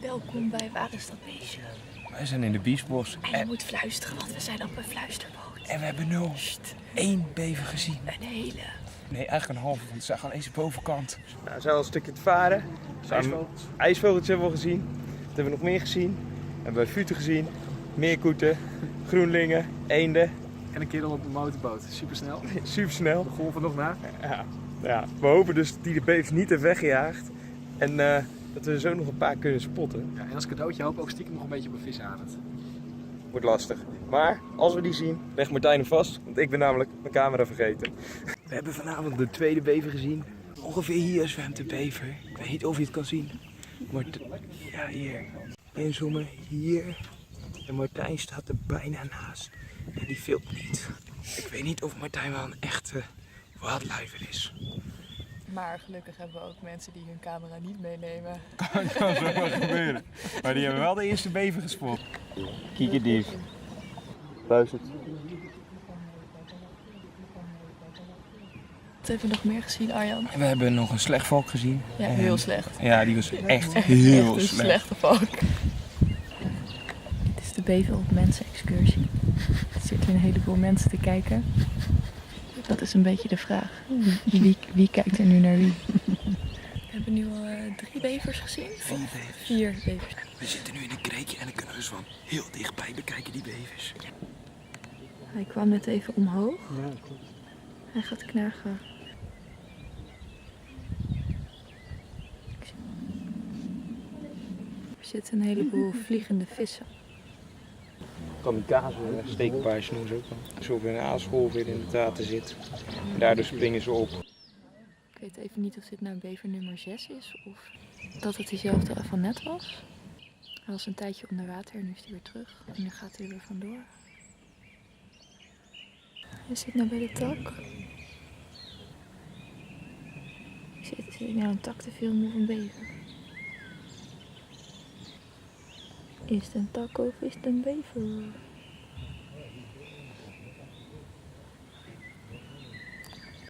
Welkom bij Waar is dat beestje? Wij zijn in de Biesbos. En je moet fluisteren, want we zijn op een fluisterboot. En we hebben nu één bever gezien. Een hele. Nee, eigenlijk een halve, want ze gaan eens de bovenkant. Nou, we zijn al een stukje te varen. IJsvogeltjes hebben we al gezien. Wat hebben we nog meer gezien? We hebben futen gezien, meerkoeten, groenlingen, eenden. En een kerel op een motorboot. Supersnel. Supersnel. De golven nog na. Ja, we hopen dus dat die de bevers niet heeft weggejaagd. En dat we er zo nog een paar kunnen spotten. Ja, en als cadeautje hoop ik ook stiekem nog een beetje op een vis aan het. Wordt lastig. Maar als we die zien, leg Martijn hem vast. Want ik ben namelijk mijn camera vergeten. We hebben vanavond de tweede bever gezien. Ongeveer hier zwemt de bever. Ik weet niet of je het kan zien. Maar ja, hier. Inzoomen, hier. En Martijn staat er bijna naast. En die filmt niet. Ik weet niet of Martijn wel een echte wildlifer is. Maar gelukkig hebben we ook mensen die hun camera niet meenemen. Kan zomaar gebeuren. Maar die hebben wel de eerste bever gespot. Kiekendief. Luistert. Wat hebben we nog meer gezien, Arjan? We hebben nog een slechtvalk gezien. Ja, En- heel slecht. Ja, die was echt heel Echt een slecht. slechte valk. Dit is de bever op mensen-excursie. Er zitten een heleboel mensen te kijken. Dat is een beetje de vraag. Wie kijkt er nu naar wie? We hebben nu al 3 bevers gezien. 4 bevers. We zitten nu in een kreekje en dan kunnen we dus van heel dichtbij bekijken die bevers. Hij kwam net even omhoog. Hij gaat knagen. Er zitten een heleboel vliegende vissen. Kamikaze steekpaars noemen ze ook wel. Alsof er een aasgolf weer in het water zit. En daardoor springen ze op. Ik weet even niet of dit nou bever nummer 6 is of dat het dezelfde van net was. Hij was een tijdje onder water en nu is hij weer terug. En nu gaat hij er weer vandoor. Hij zit nou bij de tak. Zit ik nou een tak te filmen of een bever? Is het een tak of is het een bever?